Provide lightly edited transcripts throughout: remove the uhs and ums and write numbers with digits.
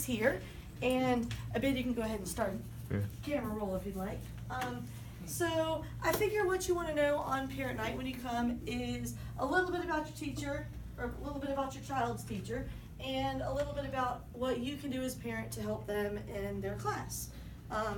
here, and I bet you can go ahead and start camera roll if you'd like. So I figure what you want to know on parent night when you come is a little bit about your teacher, or a little bit about your child's teacher, and a little bit about what you can do as a parent to help them in their class.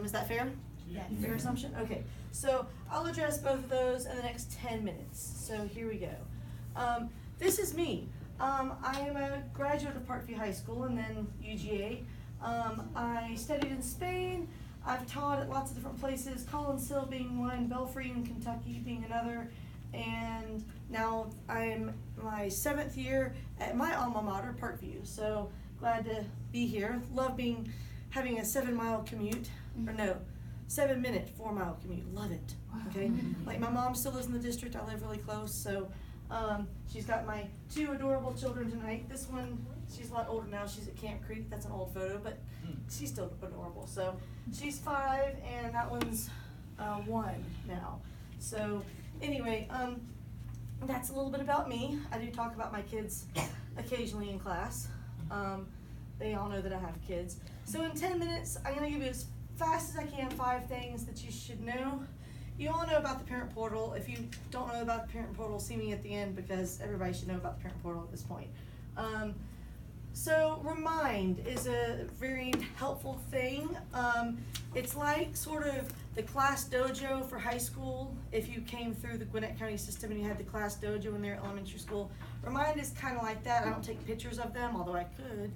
Is that fair? Yes. Fair assumption? Okay. So I'll address both of those in the next 10 minutes. So here we go. This is me. I am a graduate of Parkview High School and then UGA. I studied in Spain. I've taught at lots of different places, Collinsville being one, Belfry in Kentucky being another, and now I'm my 7th year at my alma mater, Parkview. So glad to be here. Love having a 7-mile commute, or no, 7-minute 4-mile commute. Love it. Okay, like my mom still lives in the district. I live really close, so she's got my 2 adorable children tonight. This one, she's a lot older now. She's at Camp Creek. That's an old photo, but she's still adorable. So she's 5, and that one's 1 now. So anyway, that's a little bit about me. I do talk about my kids occasionally in class. They all know that I have kids. So in 10 minutes, I'm going to give you as fast as I can 5 things that you should know. You all know about the parent portal. If you don't know about the parent portal, see me at the end because everybody should know about the parent portal at this point. So Remind is a very helpful thing. It's like sort of the Class Dojo for high school. If you came through the Gwinnett County system and you had the Class Dojo in their elementary school, Remind is kind of like that. I don't take pictures of them, although I could.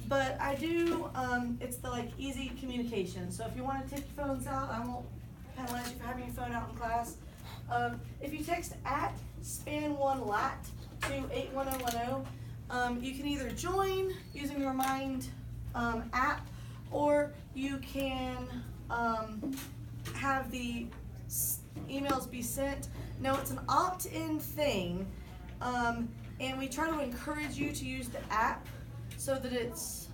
But I do, it's the like easy communication. So if you want to take your phones out, I won't penalize you for having your phone out in class. If you text at SPAN1LAT to 81010, you can either join using the Remind app, or you can have the emails be sent. Now it's an opt-in thing, and we try to encourage you to use the app so that it's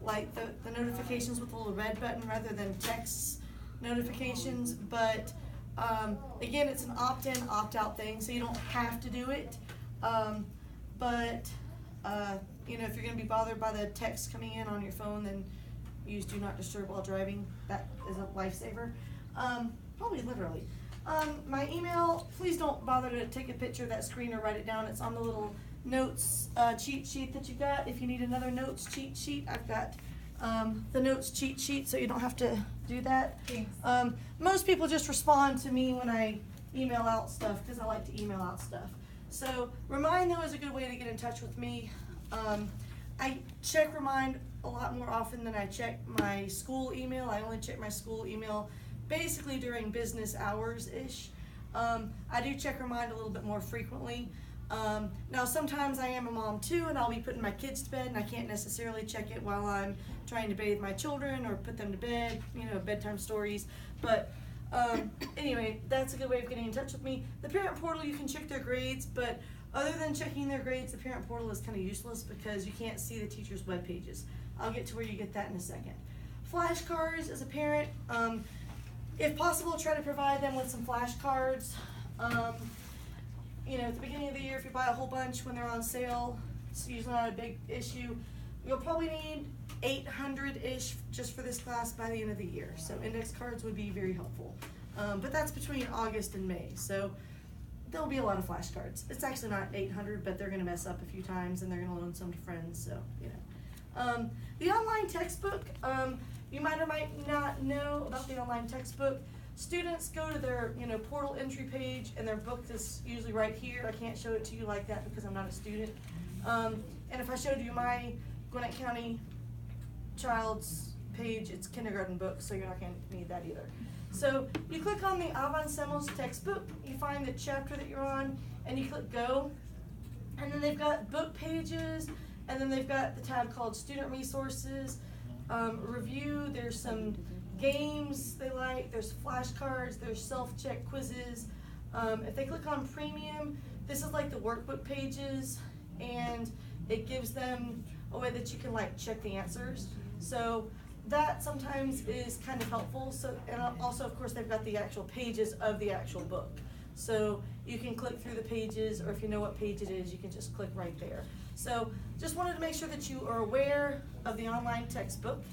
like the notifications with the little red button rather than text notifications. But again, it's an opt-in, opt-out thing, so you don't have to do it. But you know, if you're going to be bothered by the text coming in on your phone, then use Do Not Disturb while driving. That is a lifesaver. Probably literally. My email, please don't bother to take a picture of that screen or write it down. It's on the little notes cheat sheet that you got. If you need another notes cheat sheet, I've got the notes cheat sheet, so you don't have to do that. Most people just respond to me when I email out stuff because I like to email out stuff. So Remind, though, is a good way to get in touch with me. I check Remind a lot more often than I check my school email. I only check my school email basically during business hours-ish. I do check Remind a little bit more frequently. Now sometimes I am a mom too, and I'll be putting my kids to bed, and I can't necessarily check it while I'm trying to bathe my children or put them to bed, you know, bedtime stories. But anyway, that's a good way of getting in touch with me. The parent portal, you can check their grades, but other than checking their grades, the parent portal is kind of useless because you can't see the teacher's web pages. I'll get to where you get that in a second. Flashcards, as a parent, if possible, try to provide them with some flashcards. You know, at the beginning of the year, if you buy a whole bunch when they're on sale, it's usually not a big issue. You'll probably need 800-ish just for this class by the end of the year. So index cards would be very helpful. But that's between August and May. So there'll be a lot of flashcards. It's actually not 800, but they're going to mess up a few times, and they're going to loan some to friends. So, you know. The online textbook, you might or might not know about the online textbook. Students go to their, you know, portal entry page, and their book is usually right here. I can't show it to you like that because I'm not a student. And if I showed you my Gwinnett County child's page, it's kindergarten book, so you're not going to need that either. So you click on the Avancemos textbook, you find the chapter that you're on, and you click go. And then they've got book pages, and then they've got the tab called Student Resources, Review. There's some games they like, there's flashcards, there's self-check quizzes. If they click on Premium, this is like the workbook pages, and it gives them a way that you can like check the answers. So that sometimes is kind of helpful. So, and also of course they've got the actual pages of the actual book. So you can click through the pages, or if you know what page it is, you can just click right there. So just wanted to make sure that you are aware of the online textbook.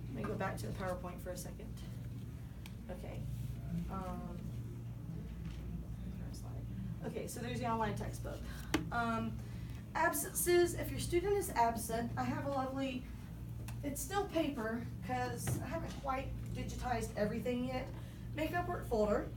Let me go back to the PowerPoint for a second. Okay. Okay, so there's the online textbook. Absences, if your student is absent, I have a lovely, it's still paper because I haven't quite digitized everything yet, makeup work folder.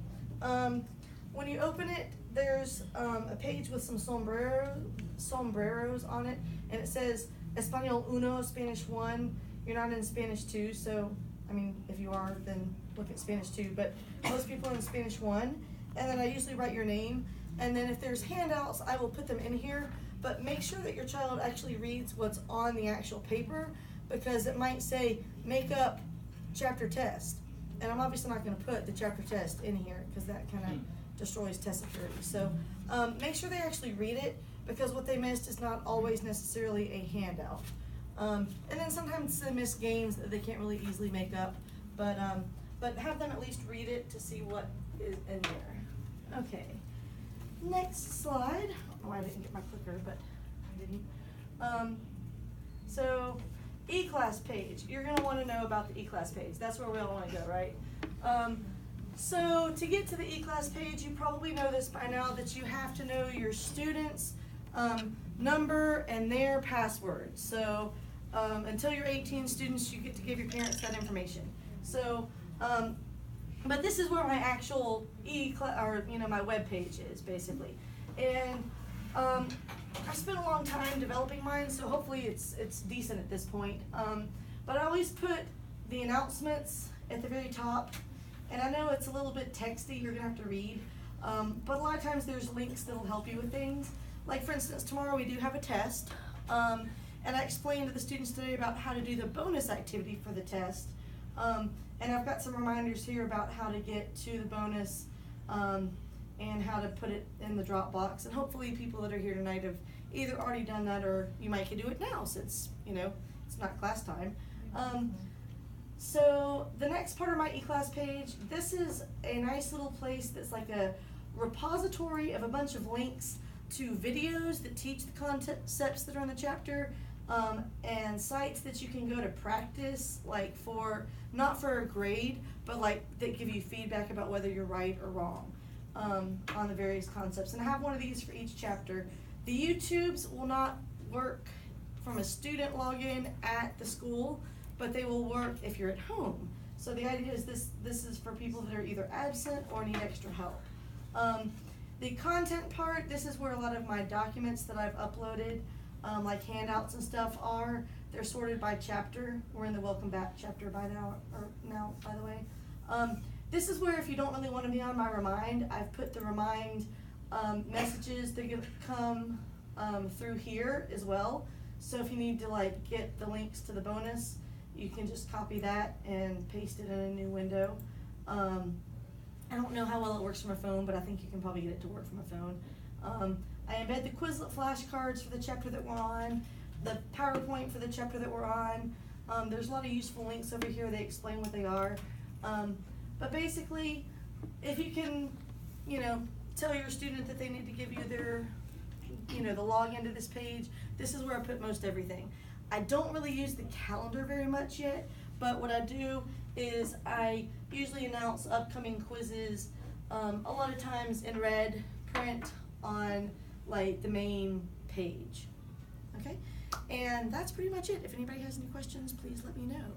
When you open it, there's a page with some sombreros on it, and it says Espanol Uno, Spanish 1. You're not in Spanish 2, so, I mean, if you are, then look at Spanish 2, but most people are in Spanish 1. And then I usually write your name, and then if there's handouts, I will put them in here, but make sure that your child actually reads what's on the actual paper, because it might say makeup chapter test, and I'm obviously not going to put the chapter test in here because that kind of destroys test security. So make sure they actually read it, because what they missed is not always necessarily a handout. And then sometimes they miss games that they can't really easily make up, but have them at least read it to see what is in there. Okay, next slide. Oh, I didn't get my clicker, but I didn't. So E-class page. You're going to want to know about the E-class page. That's where we all want to go, right? So to get to the E-class page, you probably know this by now, that you have to know your students' number and their password. So until you're 18 students, you get to give your parents that information. So, but this is where my actual my web page is basically. And I spent a long time developing mine, so hopefully it's decent at this point. But I always put the announcements at the very top, and I know it's a little bit texty, you're gonna have to read, but a lot of times there's links that'll help you with things. Like for instance, tomorrow we do have a test, and I explained to the students today about how to do the bonus activity for the test, and I've got some reminders here about how to get to the bonus, and how to put it in the Dropbox. And hopefully people that are here tonight have either already done that, or you might can do it now since, it's not class time. So the next part of my E-class page, this is a nice little place that's like a repository of a bunch of links to videos that teach the concepts that are in the chapter, and sites that you can go to practice, like not for a grade, but like that give you feedback about whether you're right or wrong on the various concepts. And I have one of these for each chapter. The YouTubes will not work from a student login at the school, but they will work if you're at home. So the idea is this is for people that are either absent or need extra help. The content part, this is where a lot of my documents that I've uploaded, like handouts and stuff are. They're sorted by chapter. We're in the Welcome Back chapter by now, by the way. This is where if you don't really want to be on my Remind, I've put the Remind messages that come through here as well. So if you need to get the links to the bonus, you can just copy that and paste it in a new window. I don't know how well it works from a phone, but I think you can probably get it to work from a phone. I embed the Quizlet flashcards for the chapter that we're on, the PowerPoint for the chapter that we're on. There's a lot of useful links over here. They explain what they are. But basically, if you can, tell your student that they need to give you their, the login to this page, this is where I put most everything. I don't really use the calendar very much yet, but what I do is I usually announce upcoming quizzes, a lot of times in red print on the main page. Okay? And that's pretty much it. If anybody has any questions, please let me know.